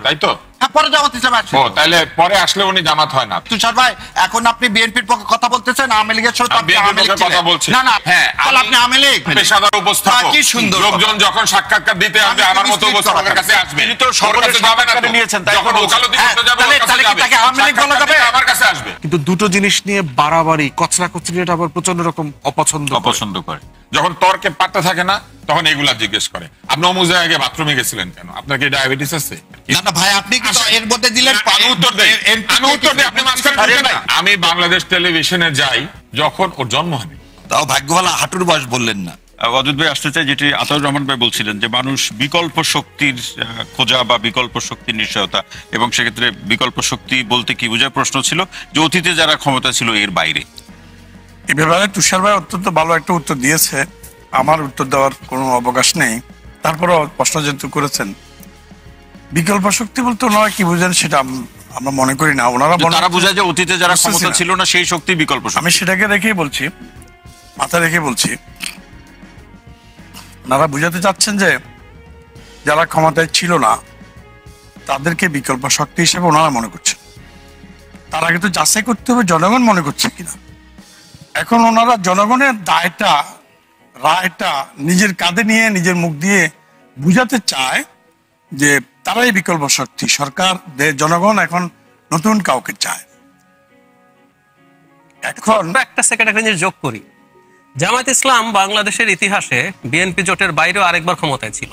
তাই তো? হ্যাঁ, পরে জামাত হিসেবে আসছে। তাহলে পরে আসলে উনি জামাত হয় না। তুষার ভাই, এখন আপনি বিএনপির পক্ষে কথা বলতেছেন, আওয়ামী লীগের সাথে কথা বলছি না না। হ্যাঁ, তাহলে আপনি আওয়ামী লীগ পেশাদার উপস্থাপক। কি সুন্দর লোকজন যখন সাক্ষাৎকার দিতে আসবে আমার মতো উপস্থাপকের কাছে আসবে। তিনি তো সকলের সাক্ষাৎকার নিয়েছেন, তাই যখন ওকালতি করতে যাবে তাহলে কি তাকে আওয়ামী লীগ বলা যাবে? আমার কাছে আসবে। কিন্তু দুটো জিনিস নিয়ে বাড়াবাড়ি কচরা-কচরি এটা আবার প্রচন্ড রকম অপছন্দ করে। যখন তর্কে পাত্তা থাকে না তখন এগুলা জিজ্ঞেস করে, আপনি অমুক জায়গায় বাথরুমে গেছিলেন কেন? আপনার কি ডায়াবেটিস আছে? না না ভাই, আপনি কি এর মধ্যে দিলেন? আমি উত্তর দেই, আপনি মাঝখানে ঢুকেন না। আমি বাংলাদেশ টেলিভিশনে যাই যখন ওর জন্ম হয়নি। তাও ভাগ্য ভালো হাঁটুর বয়স বললেন না। অদ্ভুত ভাই আসতে চাই, যেটি আতাউর রহমান ভাই বলছিলেন যে মানুষ বিকল্প শক্তির খোঁজা বা বিকল্প শক্তির নিশ্চয়তা, এবং সেক্ষেত্রে বিকল্প শক্তি বলতে কি বোঝায় প্রশ্ন ছিল যে অতীতে যারা ক্ষমতা ছিল এর বাইরে। এই ব্যাপারে তুষার ভাই অত্যন্ত ভালো একটা উত্তর দিয়েছে, আমার উত্তর দেওয়ার কোনো অবকাশ নেই। তারপরও প্রশ্ন যেহেতু করেছেন, বিকল্প শক্তি বলতে ওনারা কি বুঝেন সেটা আমরা মনে করি না। ওনারা বোঝায় যে অতীতে যারা ক্ষমতা ছিল না সেই শক্তি বিকল্প শক্তি। আমি সেটাকে রেখেই বলছি, মাথা রেখে বলছি, ওনারা বুঝাতে চাচ্ছেন যে যারা ক্ষমতায় ছিল না তাদেরকে বিকল্প শক্তি হিসেবে ওনারা মনে করছেন। তার আগে তো যাচাই করতে হবে জনগণ মনে করছে কিনা। এখন ওনারা জনগণের রায়টা নিজের কাঁধে নিয়ে নিজের মুখ দিয়ে বুঝাতে চায় যে তারাই বিকল্প শক্তি। সরকার, জনগণ এখন নতুন কাউকে চায়। এখন একটা সেকেন্ড একটা জিনিস যোগ করি, জামায়াত ইসলাম বাংলাদেশের ইতিহাসে বিএনপি জোটের বাইরেও আরেকবার ক্ষমতায় ছিল।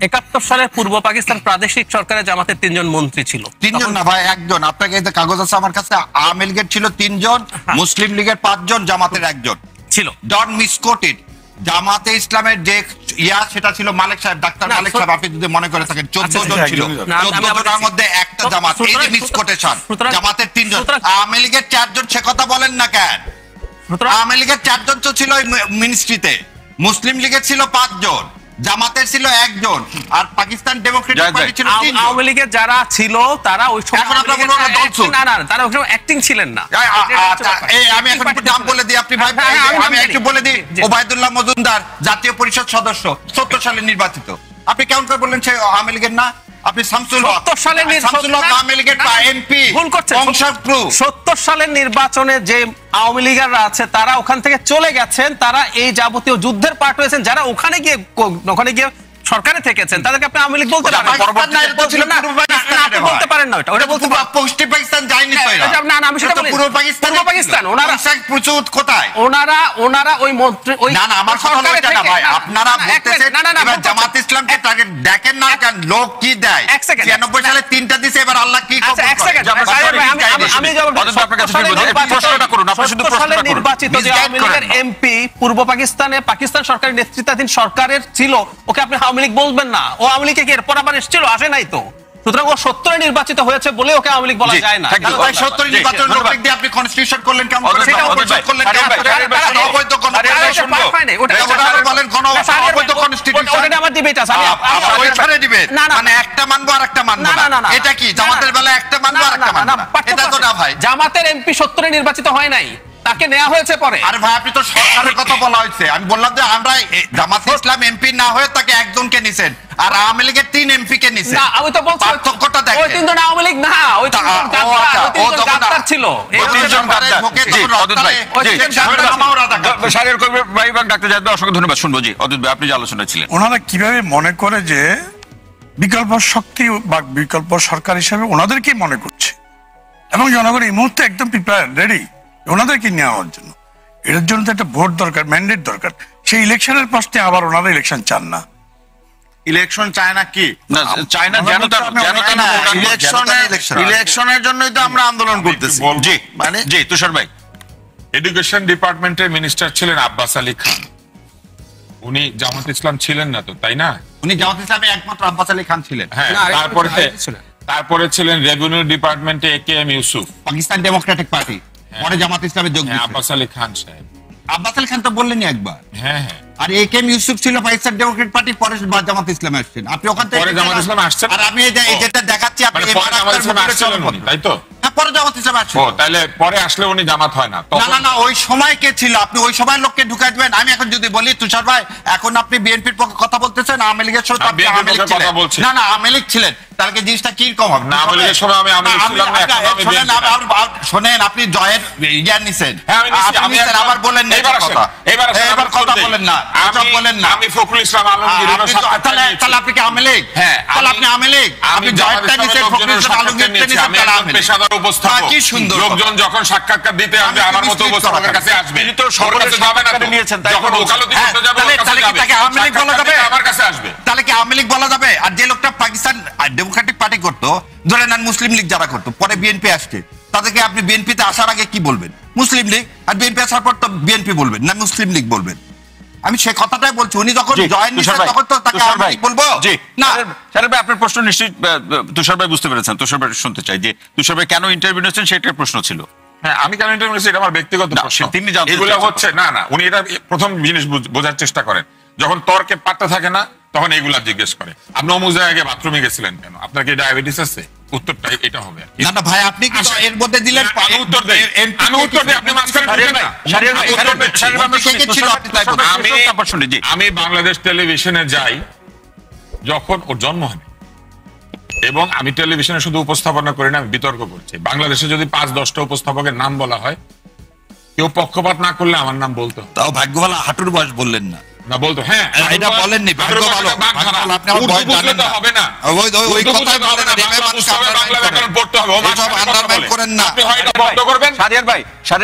৭১ সালে পূর্ব পাকিস্তান প্রাদেশিক সরকারে জামাতের ৩ জন মন্ত্রী ছিল। ৩ জন না ভাই, একজন। আপনাকে এই যে কাগজ আছে আমার কাছে, আওয়ামী লীগের ছিল ৩ জন, মুসলিম লীগের ৫ জন, জামাতের ১ জন ছিল। ডন মিসকোটেড। জামাতে ইসলামের যে সেটা ছিল মালিক সাহেব, ডাক্তার মালিক সাহেব। আপনি যদি মনে করে থাকেন ১৪ জন ছিল, ১৪ জনের মধ্যে একটা জামাত। এই যে মিসকোটেশন, জামাতের ৩ জন। আওয়ামী লীগের ৪ জন, সে কথা বলেন না কেন? আওয়ামী লীগের ৪ জন তো ছিল মিনিস্ট্রিতে, মুসলিম লীগের ছিল ৫ জন, জামাতের ছিল ১ জন, আর পাকিস্তান ডেমোক্রেটিক পার্টি ছিল ৩ জন। আওয়ামী লীগের যারা ছিল তারা ওই সময় এখন আপনারা বলুন না দলছুট। না তারা ওই সময় অ্যাক্টিং ছিলেন না। আমি এখন একটু নাম বলে দিই, আপনি ভাই আমি একটু বলে দিই। ওবায়দুল্লাহ মজুমদার জাতীয় পরিষদ সদস্য, ৭০ সালে নির্বাচিত। আপনি কেমন করে বললেন সে আওয়ামী লীগের না? আপনি শামসুল হক ৭০ সালে আওয়ামী লীগের এমপি, ভুল করছেন। বংশপ্রু। ৭০ সালের নির্বাচনে যে আওয়ামী লীগাররা আছে তারা ওখান থেকে চলে গেছেন, তারা এই যাবতীয় যুদ্ধের পার্ট হয়েছেন। যারা ওখানে গিয়ে সরকারে থেকেছেন তাদেরকে আপনি আওয়ামী লীগ বলতে পারেন না। আপনি বলতে পারেন না, ওটা বলতে পশ্চিম পাকিস্তান যায়নি তো এরা। না আমি সেটা বলি, পূর্ব পাকিস্তান ওনারা প্রচুর কোথায় ওনারা ওই মন্ত্রী ওই না আমার কথা ওইটা না ভাই। আপনারা বলতেছেন এবার জামাত ইসলামকে টার্গেট দেখেন না কেন? লোক কি দেয়? ৯৬ সালে 3টা দিছে, এবার আল্লাহ কি করবে? এক সেকেন্ড আমি জবাব প্রশ্নটা করুন। আপনি শুধু প্রশ্নটা করুন। নির্বাচিত যে আওয়ামী লীগের এমপি পূর্ব পাকিস্তান সরকারের নেতৃত্বাধীন সরকারের ছিল, ওকে আপনি আওয়ামী লীগ বলবেন না। ও আওয়ামী লীগে কি এরপর আবার এসেছিল? আসে নাই তো। সুতরাং ও ৭০ নির্বাচিত হয়েছে বলে ওকে আওয়ামী লীগ বলা যায় না। ৭০ নির্বাচন লোক দিয়ে আপনি কনস্টিটিউশন করলেন কেমন করে? সেটা করলেন কেমন? অবৈধ বলেন কোন অবৈধ কনস্টিটিউশন? ওটা আমার ডিবেট আছে, আমি ওইখানে দিবেন মানে একটা মানবো আর একটা মানবো না। এটা কি জামাতের বেলা একটা মানবো আর একটা মানবো না? এটা তো না ভাই। জামাতের এমপি ৭০ নির্বাচিত হয় নাই, তাকে নেওয়া হয়েছে পরে। আরে ভাই আপনি তো সরকারের কথা বলা হয়েছে। আমি বললাম যে আমরা জামাত ইসলাম এমপি না হয়ে তাকে একজনকে নিছেন, আর আওয়ামী লীগের 3 এমপি কে নিছেন। না আমি তো বলছি পার্থক্যটা দেখেন। ওই 3 জন আওয়ামী লীগ না, ওই 3 জন গাদ্দার ছিল। এই 3 জন গাদ্দার। ডাক্তার জাহিদ ভাই অসংখ্য ধন্যবাদ। শুনবো জি অদ্ভুত ভাই, আপনি যে আলোচনা ছিলেন। ওনারা কিভাবে মনে করে যে বিকল্প শক্তি বা বিকল্প সরকার হিসেবে ওনাদেরকেই মনে করছে, এবং জনগণ এই মুহূর্তে একদম প্রিপেয়ার রেডি ওনাদেরকে নেওয়ার জন্য। এটার জন্য তো একটা ভোট দরকার, ম্যান্ডেট দরকার। সেই ইলেকশনের প্রশ্নে আবার ওনারা ইলেকশন চান না। ইলেকশন চায় না কি? না চায় না, ইলেকশনের জন্যই তো আমরা আন্দোলন করতেছি। জি মানে জি তুষার ভাই, এডুকেশন ডিপার্টমেন্টের মিনিস্টার ছিলেন আব্বাস আলী খান। উনি জামাত ইসলাম ছিলেন না তো, তাই না? উনি জামাত ইসলামে একমাত্র আব্বাস আলী খান ছিলেন। হ্যাঁ, তারপরে ছিলেন রেভিনিউ ডিপার্টমেন্টে AKM Yusuf, Pakistan Democratic party, পরে জামাত ইসলামে যোগ দিয়েছেন আব্বাস আলী খান সাহেব। আব্বাস আলী খান তো বললেনই একবার। হ্যাঁ হ্যাঁ, আর এ কে এম ইউসুফ ছিল পাকিস্তান ডেমোক্রেট পার্টি, পরে জামাত ইসলামে আসছেন আপনি ওখান থেকে। পরে জামাত ইসলামে আসছেন? আর আমি যেটা দেখাচ্ছি আপনি মানে পরে জামাত ইসলামে আসছিলেন উনি, তাই তো? হ্যাঁ, পরে জামাত ইসলামে আসছেন। ও তাহলে পরে আসলে উনি জামাত হয় না না তখন? না না, ওই সময় কে ছিল? আপনি ওই সময় লোককে ঢুকাই দিবেন। আমি এখন যদি বলি তুষার ভাই এখন আপনি বিএনপির পক্ষে কথা বলতেছেন, আওয়ামী লীগের সময় তো আপনি বিএনপির আওয়ামী লীগ পক্ষে কথা ছিলেন। বলছি। না না, আওয়ামী লীগ ছিলেন, তাহলে কি জিনিসটা কি রকম হবে? না, আওয়ামী লীগের সময় আমি আওয়ামী লীগ ছিলাম না, এখন আমি শোনেন, বিএনপি না। শোনেন, আপনি জয়ের জ্ঞান নিছেন। হ্যাঁ, আমি নিছি। আপনি নিছেন, আবার বলেন না এবার এই আসেন, কথা। এবার আসেন, এবার আমি কথা উত্তর বলেন দেই। না, এসব বলেন না। আমি ফখরুল ইসলাম আলমগীরের আপনি তো- সাক্ষাৎকার তাহলে নিয়েছি। তাহলে আপনি কি আওয়ামী লীগ? হ্যাঁ, তাহলে আপনি আওয়ামী লীগ? আপনি আমি জয়েরটা জামাত নিছেন, ইসলামের ফখরুল লোকজনের ইসলাম সাক্ষাৎকার আলমগীরটা নিয়েছি। নিছেন, আমি তাহলে একজন আওয়ামী লীগ। পেশাদার উপস্থাপক। কি সুন্দর লোকজন যখন সাক্ষাৎকার দিতে আসবে আমার মতো উপস্থাপকের কাছে আসবে। তিনি তো ওর সকলের কাছে যাবে না তো। সাক্ষাৎকার নিয়েছেন, তাই যখন তো ওকালতি হ্যাঁ, করতে যাবে ওর কাছে তাহলে কি যাবে। তাকে আওয়ামী লীগ বলা সাক্ষাৎকার যাবে? দিতে আমার কাছে আসবে। তাহলে কি আওয়ামী লীগ বলা যাবে? আর যে লোকটা পাকিস্তান ডেমোক্রেটিক পার্টি করতো, ধরে নেন মুসলিম লীগ যারা করতো, পরে বিএনপি আসছে, তাদেরকে আপনি বিএনপিতে আসার আগে কি বলবেন? মুসলিম লীগ। আর বিএনপি আসার পর তো বিএনপি বলবেন না মুসলিম লীগ বলবেন? আমি সে কথাটাই বলছি। উনি যখন জি, জয়েন তুষার নিছেন ভাই, তখন তো তাকে তুষার আওয়ামী ভাই, লীগ বলবো জি না। শাহের ভাই, আপনার প্রশ্ন নিশ্চয়ই তুষার ভাই বুঝতে পেরেছেন। তুষার ভাই শুনতে চাই যে তুষার ভাই কেন ইন্টারভিউ নিয়েছেন, সেটার প্রশ্ন ছিল। হ্যাঁ, আমি কেন ইন্টারভিউ নিয়েছি এটা আমার ব্যক্তিগত না, প্রশ্ন। তিনি জানতে এগুলো চাচ্ছেন। হচ্ছে না না, উনি এটা প্রথম জিনিস বোঝার চেষ্টা করেন। যখন তর্কে পাত্তা থাকে না তখন এগুলা জিজ্ঞেস করে। আপনি অমুক জায়গায় বাথরুমে গেছিলেন কেন? আপনার কি ডায়াবেটিস আছে? উত্তরটা এটা হবে আর কি। না না ভাই, আপনি কি তো এর মধ্যে দিলেন? আমি উত্তর দেই, আমি উত্তর দেই, আপনি মাঝখানে ঢুকেন না। আমি উত্তর দিচ্ছি। আমি বাংলাদেশ টেলিভিশনে যাই যখন ওর জন্ম হয়, এবং আমি টেলিভিশনে শুধু উপস্থাপনা করি না, আমি বিতর্ক করছি। বাংলাদেশে যদি 5-10টা উপস্থাপকের নাম বলা হয়, কেউ পক্ষপাত না করলে আমার নাম বলতো। তাও ভাগ্য ভালো হাঁটুর বয়স বললেন না। না বলতো, হ্যাঁ এটা বলেননি, ভাগ্য ভালো। আপনি আমার বয়স জানেন না। হবে না, ওই কথাই বলেন না, রেবে মানুষ বাংলা ব্যাকরণ পড়তে হবে। এসব আন্ডারমাইন করেন না। আপনি হয় এটা বন্ধ করবেন। শাহের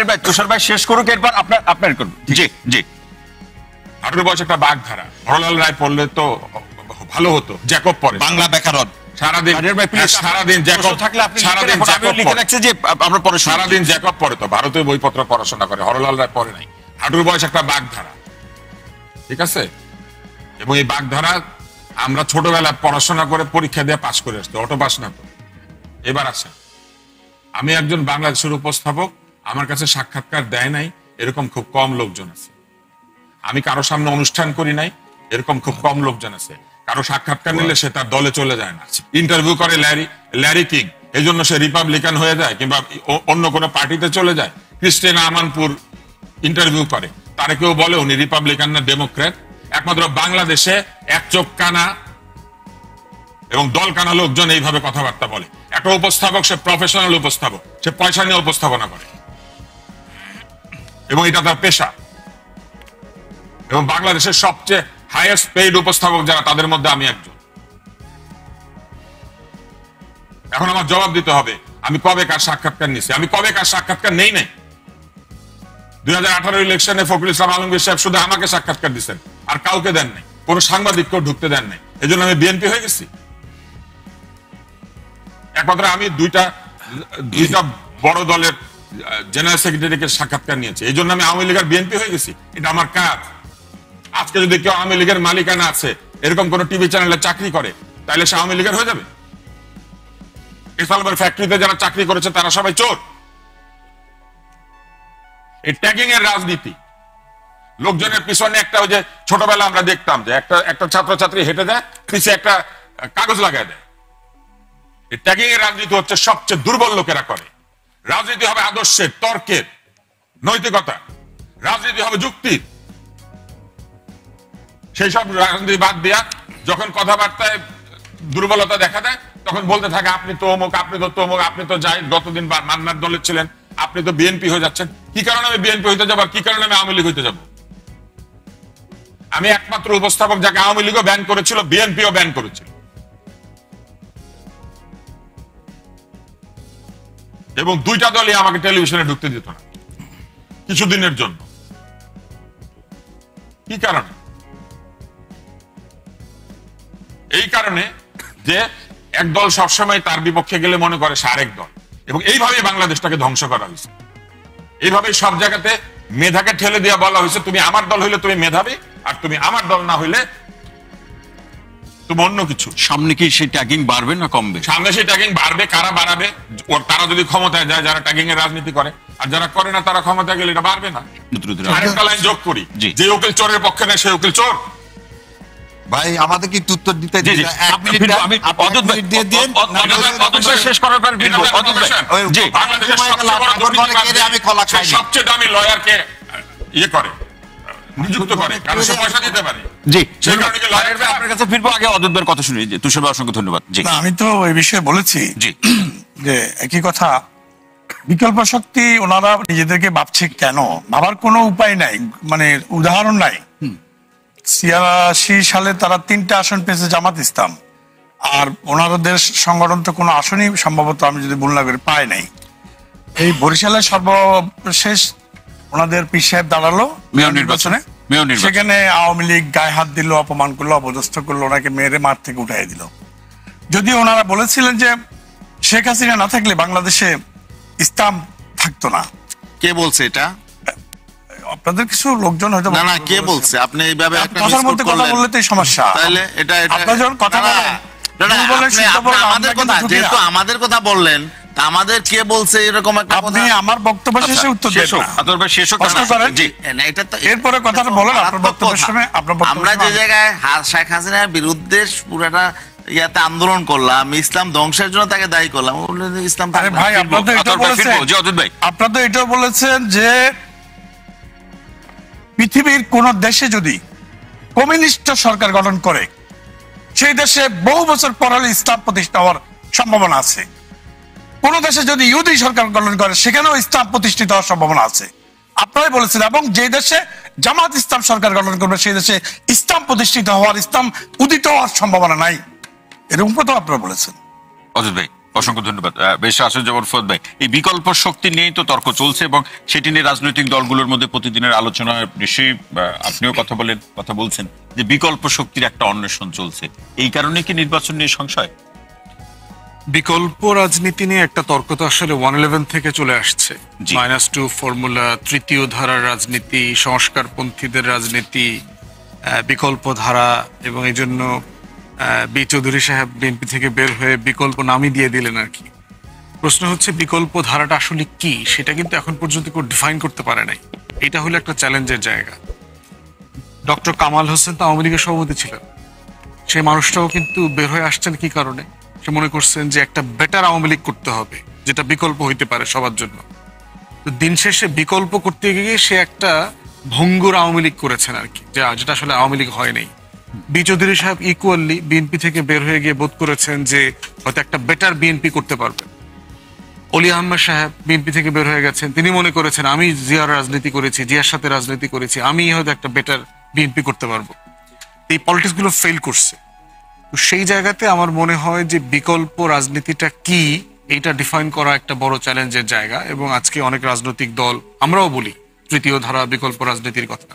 ভাই, তুষার ভাই শেষ করুক, এরপর আপনার করবেন। জি জি। হাঁটুর বয়স একটা বাগধারা। হরলাল রায় পড়লে তো ভালো হতো, জ্যাকব পড়ে বাংলা ব্যাকরণ। সারাদিন। শাহের ভাই, প্লিজ, সারাদিন জ্যাকব প্রশ্ন থাকলে আপনি সারাদিন লিখে রাখুন। জ্যাকব আমিও লিখে পড়ে। রাখছি যে আমরা পরে শুনবো। সারাদিন জ্যাকব পড়ে তো, ভারতীয় বইপত্র পড়াশোনা করে। হরলাল রায় পড়ে নাই। হাঁটুর বয়স একটা বাগধারা, ঠিক আছে? এবং এই বাগধারা আমরা ছোটবেলায় পড়াশোনা করে পরীক্ষা দিয়ে পাশ করে আসতো, অটো পাস না তো। এবার আছে, আমি একজন বাংলাদেশের উপস্থাপক, আমার কাছে সাক্ষাৎকার দেয় নাই এরকম খুব কম লোকজন আছে। আমি কারো সামনে অনুষ্ঠান করি নাই এরকম খুব কম লোকজন আছে। কারো সাক্ষাৎকার নিলে সে তার দলে চলে যায় না, ইন্টারভিউ করে ল্যারি কিং, এই জন্য সে রিপাবলিকান হয়ে যায় কিংবা অন্য কোনো পার্টিতে চলে যায়। ক্রিস্টিয়ানা আমানপুর ইন্টারভিউ করে, তারা কেউ বলে উনি রিপাবলিকান না ডেমোক্র্যাট? একমাত্র বাংলাদেশে এক চোখ কানা এবং দল কানা লোকজন এইভাবে কথাবার্তা বলে। একটা উপস্থাপক, সে প্রফেশনাল উপস্থাপক, সে পয়সা নিয়ে উপস্থাপনা করে এবং এটা তার পেশা। এবং বাংলাদেশের সবচেয়ে হাইয়েস্ট পেইড উপস্থাপক যারা, তাদের মধ্যে আমি একজন। এখন আমার জবাব দিতে হবে, আমি কবে কার সাক্ষাৎকার নিছি, আমি কবে কার সাক্ষাৎকার নেই নাই। 2018 ইলেকশনে ফখরুল ইসলাম আলমগীর সাহেব শুধু আমাকে সাক্ষাৎকার দিচ্ছেন, আর কাউকে দেন নাই, কোন সাংবাদিককেও ঢুকতে দেন নাই। এই জন্য আমি বিএনপি হয়ে গেছি। একমাত্র আমি দুইটা বড় দলের জেনারেল সেক্রেটারিকে সাক্ষাৎকার নিয়েছি, এই জন্য আমি আওয়ামী লীগের বিএনপি হয়ে গেছি। এটা আমার কাজ। আজকে যদি কেউ আওয়ামী লীগের মালিকানা আছে, এরকম কোন টিভি চ্যানেলে চাকরি করে, তাহলে সে আওয়ামী লীগের হয়ে যাবে? ইসলামের ফ্যাক্টরিতে যারা চাকরি করেছে তারা সবাই চোর। এই ট্যাগিং এর রাজনীতি, লোকজনের পিছনে একটা, ওই যে ছোটবেলা আমরা দেখতাম যে একটা ছাত্রছাত্রী হেঁটে দেয়, পিছে একটা কাগজ লাগায় দেয়। এই ট্যাগিং এর রাজনীতি হচ্ছে সবচেয়ে দুর্বল লোকেরা করে। রাজনীতি হবে আদর্শের, তর্কের, নৈতিকতা। রাজনীতি হবে যুক্তির। সেই সব রাজনীতি বাদ দিয়া যখন কথাবার্তায় দুর্বলতা দেখা দেয়, তখন বলতে থাকে আপনি তো অমুক, আপনি তো তমুক, আপনি তো যাই গতদিন মান্নার দলের ছিলেন, আপনি তো বিএনপি হয়ে যাচ্ছেন। কি কারণে আমি বিএনপি হইতে যাবো, আর কি কারণে আমি আওয়ামী লীগ হইতে যাবো? আমি একমাত্র উপস্থাপক যাকে আওয়ামী লীগও ব্যান করেছিল, বিএনপিও ব্যান করেছিল। এবং দুইটা দলই আমাকে টেলিভিশনে ঢুকতে দিত না কিছুদিনের জন্য। কি কারণে? এই কারণে যে এক দল সবসময় তার বিপক্ষে গেলে মনে করে সে আরেক দল, এবং এইভাবে বাংলাদেশটাকে ধ্বংস করা হয়েছে। এইভাবে সব জায়গাতে মেধাকে ঠেলে দিয়ে বলা হয়েছে, তুমি আমার দল হইলে তুমি মেধাবী, আর তুমি আমার দল না হইলে তুমি অন্য কিছু। সামনে কি সেই ট্যাগিং বাড়বে না কমবে? সামনে সেই ট্যাগিং বাড়বে। কারা বাড়াবে? তারা যদি ক্ষমতায় যায়, যারা ট্যাগিং এর রাজনীতি করে। আর যারা করে না তারা ক্ষমতা গেলে এটা বাড়বে না। আরেকটা লাইন যোগ করি, যে উকিল চোরের পক্ষে নেই সে উকিল চোর। ভাই আমাদের কি উত্তর দিতে সবচেয়ে দামি লয়ারকে ইয়ে করে, নিযুক্ত করে, কারণ সে পয়সা দিতে পারে। জি, সেই কারণে আপনার কাছে ফিরবো। আগে অদ্বৈত ভাইয়ের কথা শুনি। তুষার ভাই অসংখ্য ধন্যবাদ। জি, আমি তো এই বিষয়ে বলেছি জি যে একই কথা, বিকল্প শক্তি ওনারা নিজেদেরকে ভাবছে কেন, ভাবার কোনো উপায় নাই, মানে উদাহরণ নাই। 86 সালে তারা 3টা আসন পেয়েছে জামাত ইসলাম, আর ওনাদের সংগঠন তো কোনো আসনই সম্ভবত আমি যদি ভুল না করি পায় নাই। এই বরিশালের সর্বশেষ ওনাদের পীর সাহেব দাঁড়ালো মেয়র নির্বাচনে, সেখানে আওয়ামী লীগ গায়ে হাত দিল, অপমান করলো, অপদস্থ করলো, ওনাকে মেরে মাঠ থেকে উঠাই দিল। যদি ওনারা বলেছিলেন যে শেখ হাসিনা না থাকলে বাংলাদেশে ইসলাম থাকতো না। কে বলছে এটা? আপনাদের কিছু লোকজন হয়তো না না, কে বলছে? আপনি এইভাবে একটা কথার মধ্যে কথা বললে তো সমস্যা। তাহলে এটা আপনারা যখন কথা বলেন আমাদের কথা, যেহেতু আমাদের কথা বললেন, তা আমাদের কে বলছে এরকম একটা কথা? আপনি আমার বক্তব্য শেষে উত্তর দেন না। অতএব শেষ হোক। জি, না এটা তো এরপরে কথাটা বলেন আপনার বক্তব্যের সময়। আমরা যে জায়গায় শেখ হাসিনার বিরুদ্ধে পুরাটা ইয়াতে আন্দোলন করলাম, ইসলাম ধ্বংসের জন্য তাকে দায়ী করলাম, ইসলাম। আরে ভাই, আপনারা তো এটাও বলেছেন, আপনারা তো এটাও বলেছেন যে পৃথিবীর কোন দেশে যদি কমিউনিস্ট সরকার গঠন করে সেই দেশে বহু বছর পর হলে ইসলাম প্রতিষ্ঠা হওয়ার সম্ভাবনা আছে। কোন দেশে যদি ইহুদি সরকার গঠন করে সেখানেও ইসলাম প্রতিষ্ঠিত হওয়ার সম্ভাবনা আছে, আপনারাই বলেছেন। এবং যে দেশে জামাত ইসলাম সরকার গঠন করবে সেই দেশে ইসলাম প্রতিষ্ঠিত হওয়ার, ইসলাম উদিত হওয়ার সম্ভাবনা নাই, এরকম কথা আপনারা বলেছেন। অজিত ভাই অসংখ্য ধন্যবাদ। বেশ আসুজ্জামান ফুয়াদ ভাই, এই বিকল্প শক্তি নিয়েই তো তর্ক চলছে এবং সেটি নিয়ে রাজনৈতিক দলগুলোর মধ্যে প্রতিদিনের আলোচনা, নিশ্চয়ই আপনিও কথা বলছেন যে বিকল্প শক্তির একটা অন্বেষণ চলছে। এই কারণে কি নির্বাচন নিয়ে সংশয়? বিকল্প রাজনীতি নিয়ে একটা তর্ক তো আসলে 111 থেকে চলে আসছে। -2 ফর্মুলা, তৃতীয় ধারার রাজনীতি, সংস্কারপন্থীদের রাজনীতি, বিকল্প ধারা, এবং এই জন্য বি চৌধুরী সাহেব বিএনপি থেকে বের হয়ে বিকল্প নামই দিয়ে দিলেন আর কি। প্রশ্ন হচ্ছে বিকল্প ধারাটা আসলে কি, সেটা কিন্তু এখন পর্যন্ত কেউ ডিফাইন করতে পারে নাই। এটা হলো একটা চ্যালেঞ্জের জায়গা। ডক্টর কামাল হোসেন তো আওয়ামী লীগের সভাপতি ছিলেন, সেই মানুষটাও কিন্তু বের হয়ে আসছেন কি কারণে? সে মনে করছেন যে একটা বেটার আওয়ামী লীগ করতে হবে যেটা বিকল্প হইতে পারে সবার জন্য। তো দিন শেষে বিকল্প করতে গিয়ে সে একটা ভঙ্গুর আওয়ামী লীগ করেছেন আর কি, যেটা আসলে আওয়ামী লীগ হয় নাই। বি চৌধুরী সাহেব ইকুয়ালি বিএনপি থেকে বের হয়ে গিয়ে বোধ করেছেন যে হয়তো একটা বেটার বিএনপি করতে পারবেন। অলি আহমেদ সাহেব বিএনপি থেকে বের হয়ে গেছেন, তিনি মনে করেছেন আমি জিয়ার রাজনীতি করেছি, জিয়ার সাথে রাজনীতি করেছি, আমি হয়তো একটা বেটার বিএনপি করতে পারবো। এই পলিটিক্স গুলো ফেল করছে। তো সেই জায়গাতে আমার মনে হয় যে বিকল্প রাজনীতিটা কি এইটা ডিফাইন করা একটা বড় চ্যালেঞ্জের জায়গা। এবং আজকে অনেক রাজনৈতিক দল, আমরাও বলি তৃতীয় ধারা বিকল্প রাজনীতির কথা,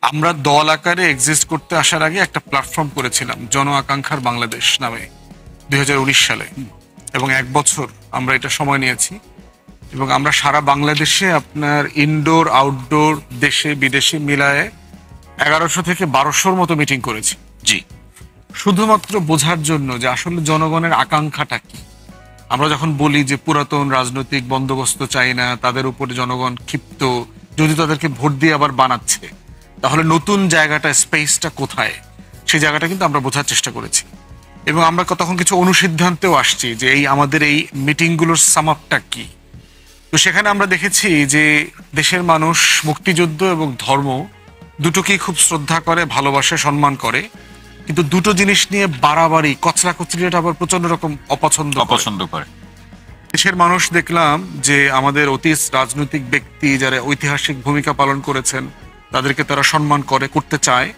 আমরা দল আকারে এক্সিস্ট করতে আসার আগে একটা প্ল্যাটফর্ম করেছিলাম জন আকাঙ্ক্ষার বাংলাদেশ নামে 2019 সালে, এবং 1 বছর আমরা এটা সময় নিয়েছি। এবং আমরা সারা বাংলাদেশে আপনার ইনডোর আউটডোর দেশে বিদেশে মিলায়ে 1100 থেকে 1200-র মতো মিটিং করেছি। জি, শুধুমাত্র বোঝার জন্য যে আসলে জনগণের আকাঙ্ক্ষাটা কি। আমরা যখন বলি যে পুরাতন রাজনৈতিক বন্দোবস্ত চাই না, তাদের উপরে জনগণ ক্ষিপ্ত, যদি তাদেরকে ভোট দিয়ে আবার বানাচ্ছে, তাহলে নতুন জায়গাটা, স্পেসটা কোথায়, সেই জায়গাটা কিন্তু আমরা বোঝার চেষ্টা করেছি। এবং আমরা তখন কিছু অনুসিদ্ধান্তেও আসছি যে এই আমাদের এই মিটিংগুলোর সামাপটা কি। তো সেখানে আমরা দেখেছি যে দেশের মানুষ মুক্তিযুদ্ধ এবং ধর্ম দুটোকেই খুব শ্রদ্ধা করে, ভালোবাসে, সম্মান করে, কিন্তু দুটো জিনিস নিয়ে বাড়াবাড়ি কচরাকচরিটা আবার প্রচন্ড রকম অপছন্দ করে। দেশের মানুষ দেখলাম যে আমাদের অতীত রাজনৈতিক ব্যক্তি যারা ঐতিহাসিক ভূমিকা পালন করেছেন তাদেরকে তারা সম্মান করতে চায়,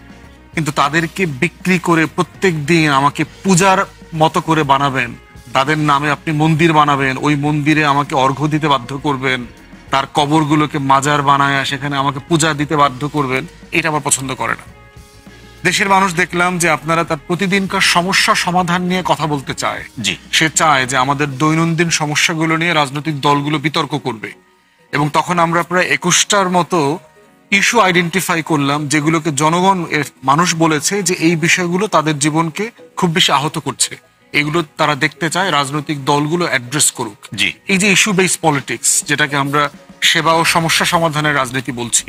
কিন্তু তাদেরকে বিক্রি করে প্রত্যেক দিন আমাকে পূজার মতো করে বানাবেন, তাদের নামে আপনি মন্দির বানাবেন, ওই মন্দিরে আমাকে অর্ঘ্য দিতে বাধ্য করবেন, তার কবরগুলোকে মাজার বানায় সেখানে আমাকে পূজা দিতে বাধ্য করবেন, এটা আমার পছন্দ করে না। দেশের মানুষ দেখলাম যে আপনারা তার প্রতিদিনকার সমস্যা সমাধান নিয়ে কথা বলতে চায়। সে চায় যে আমাদের দৈনন্দিন সমস্যাগুলো নিয়ে রাজনৈতিক দলগুলো বিতর্ক করবে। এবং তখন আমরা প্রায় 21টার মতো ইস্যু আইডেন্টিফাই করলাম যেগুলোকে জনগণ, মানুষ বলেছে যে এই বিষয়গুলো তাদের জীবনকে খুব বেশি আহত করছে, এগুলো তারা দেখতে চায় রাজনৈতিক দলগুলো অ্যাড্রেস করুক। এই যে ইস্যু বেসড পলিটিক্স, যেটাকে আমরা সেবা ও সমস্যা সমাধানের রাজনীতি বলছি,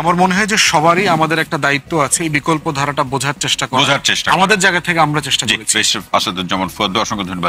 আমার মনে হয় যে সবারই আমাদের একটা দায়িত্ব আছে এই বিকল্প ধারাটা বোঝার চেষ্টা করা, আমাদের জায়গা থেকে আমরা চেষ্টা করেছি। আসাদুজ্জামান ফুয়াদ, অসংখ্য ধন্যবাদ।